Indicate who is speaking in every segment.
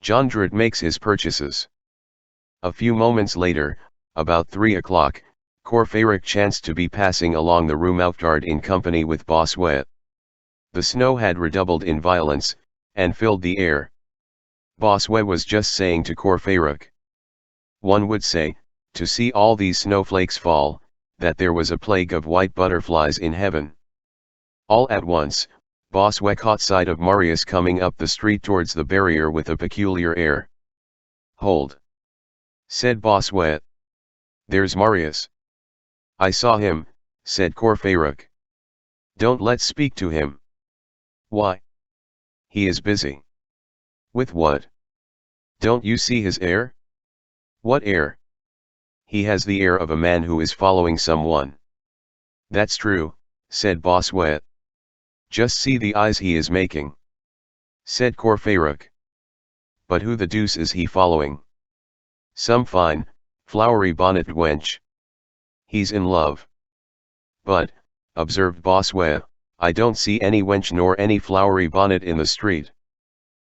Speaker 1: Jondrette makes his purchases. A few moments later, about 3 o'clock, Courfeyrac chanced to be passing along the Rue Mouffetard in company with Bossuet. The snow had redoubled in violence, and filled the air. Bossuet was just saying to Courfeyrac, "One would say, to see all these snowflakes fall, that there was a plague of white butterflies in heaven." All at once, Bossuet caught sight of Marius coming up the street towards the barrier with a peculiar air. "Hold!" said Bossuet. "There's Marius." "I saw him," said Courfeyrac. "Don't let's speak to him." "Why?" "He is busy." "With what?" "Don't you see his air?" "What air?" "He has the air of a man who is following someone." "That's true," said Bossuet. "Just see the eyes he is making," said Courfeyrac. "But who the deuce is he following?" "Some fine, flowery bonnet wench." "He's in love." "But," observed Bossuet, "I don't see any wench nor any flowery bonnet in the street.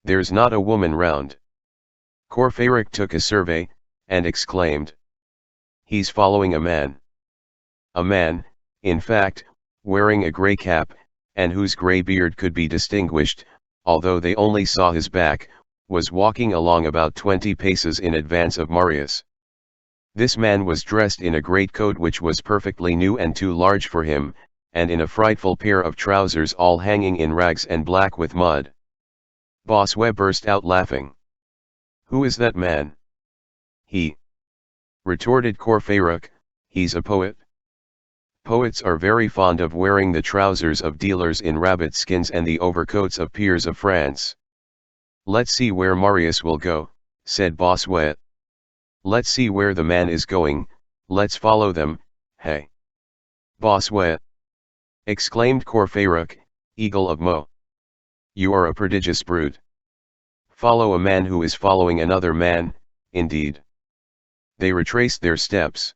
Speaker 1: There's not a woman round." Courfeyrac took a survey, and exclaimed, "He's following a man." A man, in fact, wearing a grey cap, and whose grey beard could be distinguished, although they only saw his back, was walking along about 20 paces in advance of Marius. This man was dressed in a greatcoat which was perfectly new and too large for him, and in a frightful pair of trousers all hanging in rags and black with mud. Bossuet burst out laughing. "Who is that man?" "He," retorted Courfeyrac, "he's a poet." Poets are very fond of wearing the trousers of dealers in rabbit skins and the overcoats of peers of France. "Let's see where Marius will go," said Bossuet. "Let's see where the man is going, let's follow them, hey?" "Bossuet!" exclaimed Courfeyrac, eagle of Meaux. "You are a prodigious brute. Follow a man who is following another man, indeed." They retraced their steps.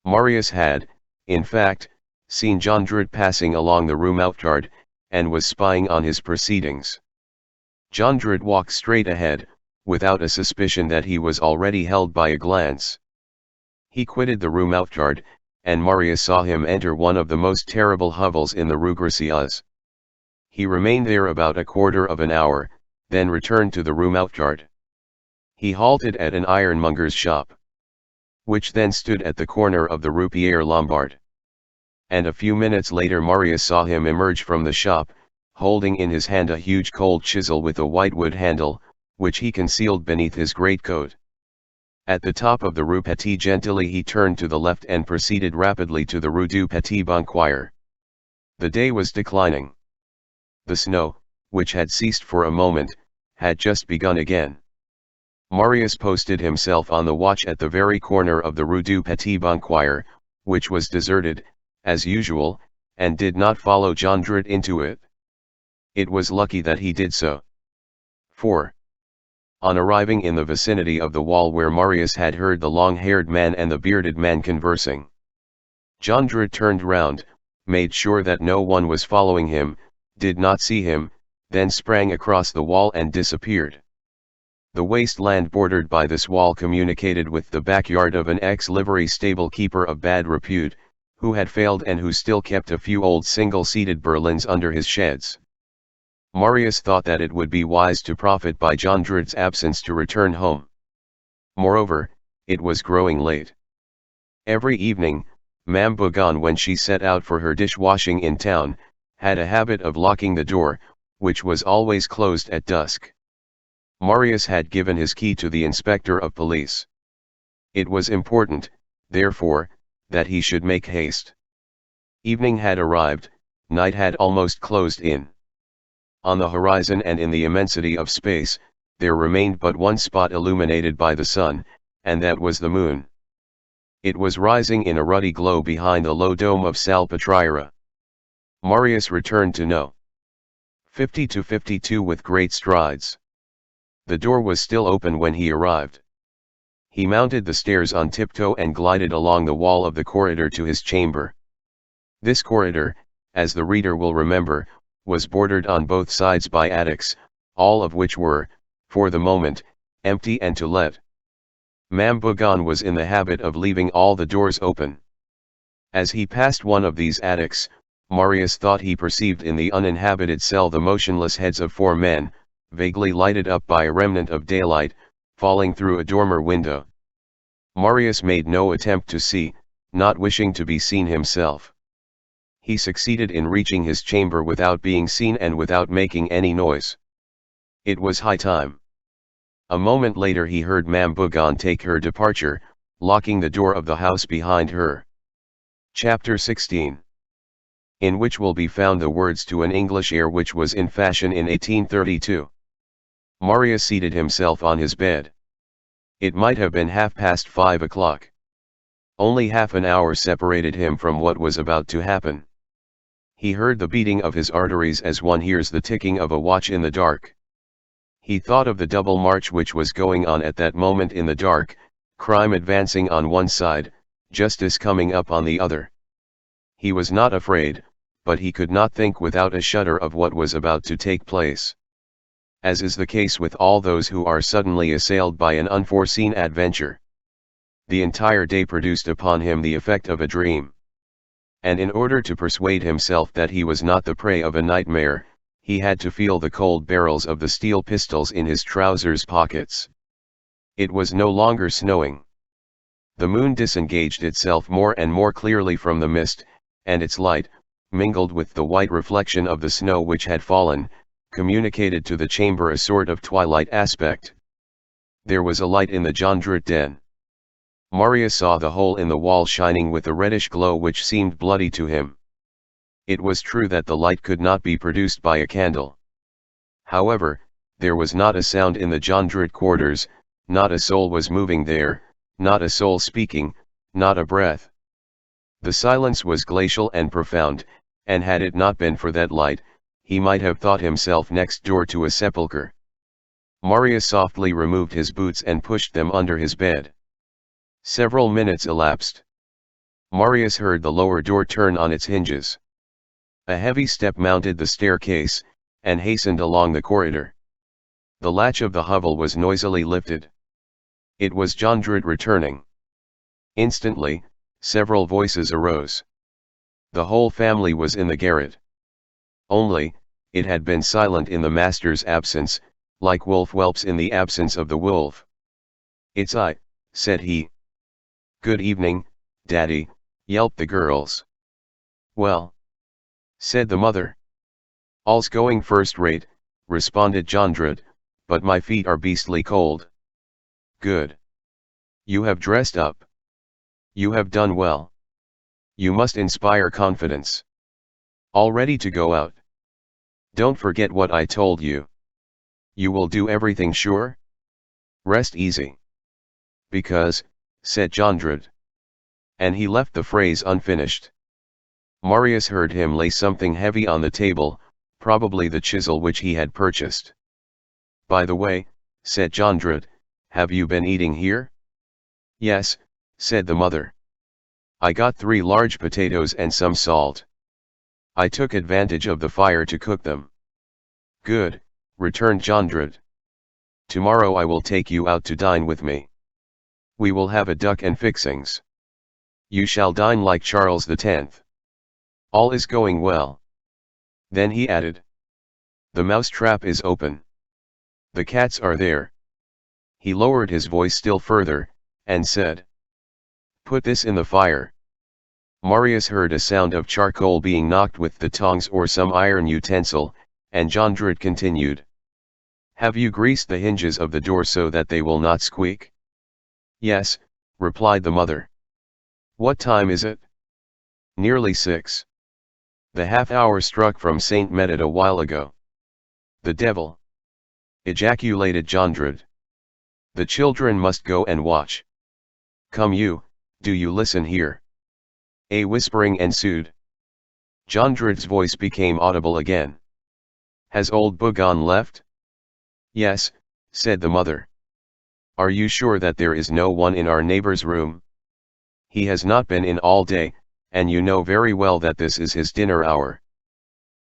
Speaker 1: Marius had, in fact, seen Jondrette passing along the Rue Mouffetard, and was spying on his proceedings. Jondrette walked straight ahead, without a suspicion that he was already held by a glance. He quitted the Rue Mouffetard, and Marius saw him enter one of the most terrible hovels in the Rue Gracieuse. He remained there about a quarter of an hour, then returned to the Rue Mouffetard. He halted at an ironmonger's shop, which then stood at the corner of the Rue Pierre Lombard. And a few minutes later Marius saw him emerge from the shop, holding in his hand a huge cold chisel with a whitewood handle, which he concealed beneath his greatcoat. At the top of the Rue Petit Gentilly he turned to the left and proceeded rapidly to the Rue du Petit Banquier. The day was declining. The snow, which had ceased for a moment, had just begun again. Marius posted himself on the watch at the very corner of the Rue du Petit Banquier, which was deserted, as usual, and did not follow Jondrette into it. It was lucky that he did so. For, on arriving in the vicinity of the wall where Marius had heard the long-haired man and the bearded man conversing, Jondrette turned round, made sure that no one was following him, did not see him, then sprang across the wall and disappeared. The waste land bordered by this wall communicated with the backyard of an ex-livery stable keeper of bad repute, who had failed and who still kept a few old single-seated berlins under his sheds. Marius thought that it would be wise to profit by Jondrette's absence to return home. Moreover, it was growing late. Every evening, Ma'am Bougon, when she set out for her dishwashing in town, had a habit of locking the door, which was always closed at dusk. Marius had given his key to the inspector of police. It was important, therefore, that he should make haste. Evening had arrived, night had almost closed in. On the horizon and in the immensity of space, there remained but one spot illuminated by the sun, and that was the moon. It was rising in a ruddy glow behind the low dome of Salpêtrière. Marius returned to No. 50-52 with great strides. The door was still open when he arrived. He mounted the stairs on tiptoe and glided along the wall of the corridor to his chamber. This corridor, as the reader will remember, was bordered on both sides by attics, all of which were, for the moment, empty and to let. Ma'am Bougon was in the habit of leaving all the doors open. As he passed one of these attics, Marius thought he perceived in the uninhabited cell the motionless heads of 4 men, vaguely lighted up by a remnant of daylight, falling through a dormer window. Marius made no attempt to see, not wishing to be seen himself. He succeeded in reaching his chamber without being seen and without making any noise. It was high time. A moment later he heard Ma'am Bougon take her departure, locking the door of the house behind her. Chapter 16. In which will be found the words to an English air which was in fashion in 1832. Marius seated himself on his bed. It might have been 5:30. Only half an hour separated him from what was about to happen. He heard the beating of his arteries as one hears the ticking of a watch in the dark. He thought of the double march which was going on at that moment in the dark, crime advancing on one side, justice coming up on the other. He was not afraid, but he could not think without a shudder of what was about to take place. As is the case with all those who are suddenly assailed by an unforeseen adventure. The entire day produced upon him the effect of a dream. And in order to persuade himself that he was not the prey of a nightmare, he had to feel the cold barrels of the steel pistols in his trousers pockets. It was no longer snowing. The moon disengaged itself more and more clearly from the mist, and its light, mingled with the white reflection of the snow which had fallen, communicated to the chamber a sort of twilight aspect. There was a light in the jondrette den. Marius saw the hole in the wall shining with a reddish glow which seemed bloody to him. It was true that the light could not be produced by a candle. However, there was not a sound in the jondrette quarters, not a soul was moving there, not a soul speaking, not a breath. The silence was glacial and profound, and had it not been for that light, he might have thought himself next door to a sepulchre. Marius softly removed his boots and pushed them under his bed. Several minutes elapsed. Marius heard the lower door turn on its hinges. A heavy step mounted the staircase, and hastened along the corridor. The latch of the hovel was noisily lifted. It was Jondrette returning. Instantly, several voices arose. The whole family was in the garret. Only, it had been silent in the master's absence, like wolf whelps in the absence of the wolf. "It's I," said he. "Good evening, Daddy," yelped the girls. "Well," said the mother. "All's going first rate," responded Jondrette, "but my feet are beastly cold." "Good. You have dressed up. You have done well. You must inspire confidence. All ready to go out. Don't forget what I told you. You will do everything sure? Rest easy." "Because," said Jondrette. And he left the phrase unfinished. Marius heard him lay something heavy on the table, probably the chisel which he had purchased. "By the way," said Jondrette, "have you been eating here?" "Yes," said the mother. "I got 3 large potatoes and some salt. I took advantage of the fire to cook them." "Good," returned Jondrette. "Tomorrow I will take you out to dine with me. We will have a duck and fixings. You shall dine like Charles X. All is going well." Then he added, "The mouse-trap is open. The cats are there." He lowered his voice still further, and said, "Put this in the fire." Marius heard a sound of charcoal being knocked with the tongs or some iron utensil, and Jondrette continued, "Have you greased the hinges of the door so that they will not squeak?" "Yes," replied the mother. "What time is it?" "Nearly 6. The half-hour struck from Saint Medard a while ago." "The devil!" ejaculated Jondrette. "The children must go and watch. Come you, do you listen here?" A whispering ensued. Jondrette's voice became audible again. "Has old Bougon left?" "Yes," said the mother. "Are you sure that there is no one in our neighbor's room?" "He has not been in all day, and you know very well that this is his dinner hour."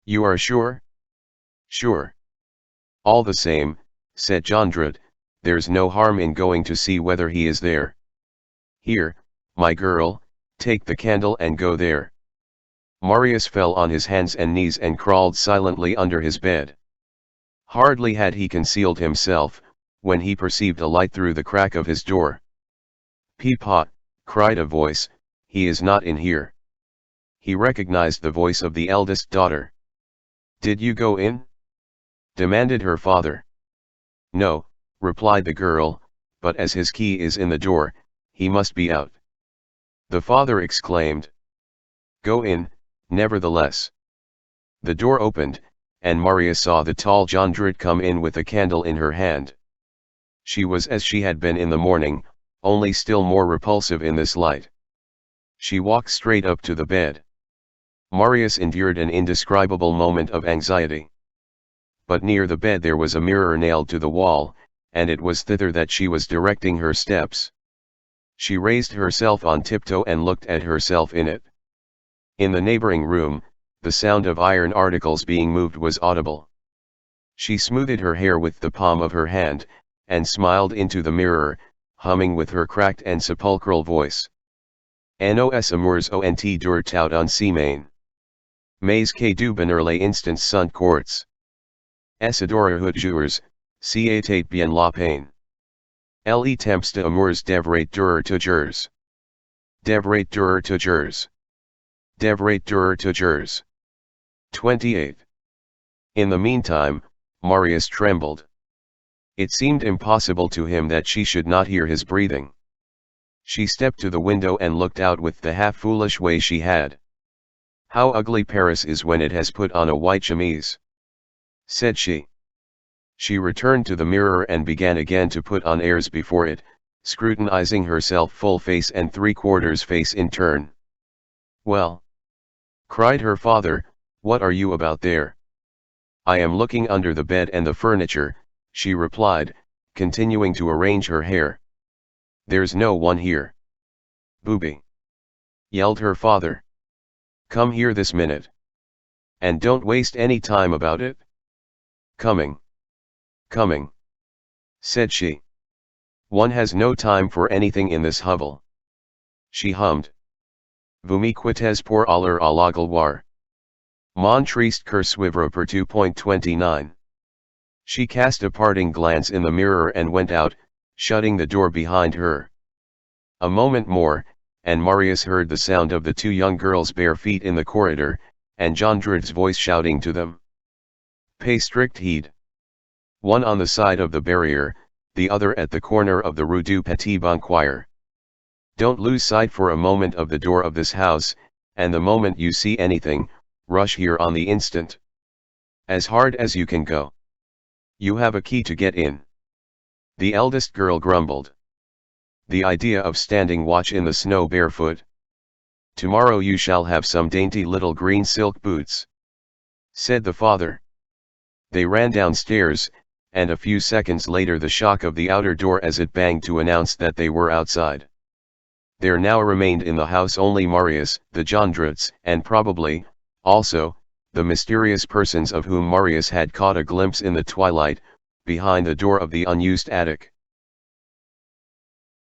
Speaker 1: "You are sure?" "Sure. All the same, said Jondrette, there's no harm in going to see whether he is there. Here, my girl, take the candle and go there. Marius fell on his hands and knees and crawled silently under his bed. Hardly had he concealed himself, when he perceived a light through the crack of his door. "Peepot," cried a voice, "he is not in here." He recognized the voice of the eldest daughter. "Did you go in?" demanded her father. "No," replied the girl, "but as his key is in the door, he must be out." The father exclaimed, "Go in, nevertheless." The door opened, and Marius saw the tall Jondrette come in with a candle in her hand. She was as she had been in the morning, only still more repulsive in this light. She walked straight up to the bed. Marius endured an indescribable moment of anxiety. But near the bed there was a mirror nailed to the wall, and it was thither that she was directing her steps. She raised herself on tiptoe and looked at herself in it. In the neighboring room, the sound of iron articles being moved was audible. She smoothed her hair with the palm of her hand, and smiled into the mirror, humming with her cracked and sepulchral voice. Nos amours ont dur tout un semaine. Mais que du bonheur les instants sont courts. Isidore Hutjours, c'était bien la peine. Les temps d'amours devraient durer toujours. Devraient durer toujours. Devraient durer toujours. 28. In the meantime, Marius trembled. It seemed impossible to him that she should not hear his breathing. She stepped to the window and looked out with the half-foolish way she had. "How ugly Paris is when it has put on a white chemise," said she. She returned to the mirror and began again to put on airs before it, scrutinizing herself full face and three-quarters face in turn. "Well," cried her father, "what are you about there?" "I am looking under the bed and the furniture," she replied, continuing to arrange her hair. "There's no one here." "Booby!" yelled her father. "Come here this minute. And don't waste any time about it." "Coming. Coming," said she. "One has no time for anything in this hovel." She hummed. "Vous me quittez pour aller à la gloire. Mon triste cœur suivra pour 2.29. She cast a parting glance in the mirror and went out, shutting the door behind her. A moment more, and Marius heard the sound of the two young girls' bare feet in the corridor, and Jondrette's voice shouting to them. "Pay strict heed. One on the side of the barrier, the other at the corner of the Rue du Petit Banquier. Don't lose sight for a moment of the door of this house, and the moment you see anything, rush here on the instant. As hard as you can go. You have a key to get in." The eldest girl grumbled. "The idea of standing watch in the snow barefoot. Tomorrow you shall have some dainty little green silk boots," said the father. They ran downstairs, and a few seconds later the shock of the outer door as it banged to announce that they were outside. There now remained in the house only Marius, the Jondrettes, and probably, also, the mysterious persons of whom Marius had caught a glimpse in the twilight, behind the door of the unused attic.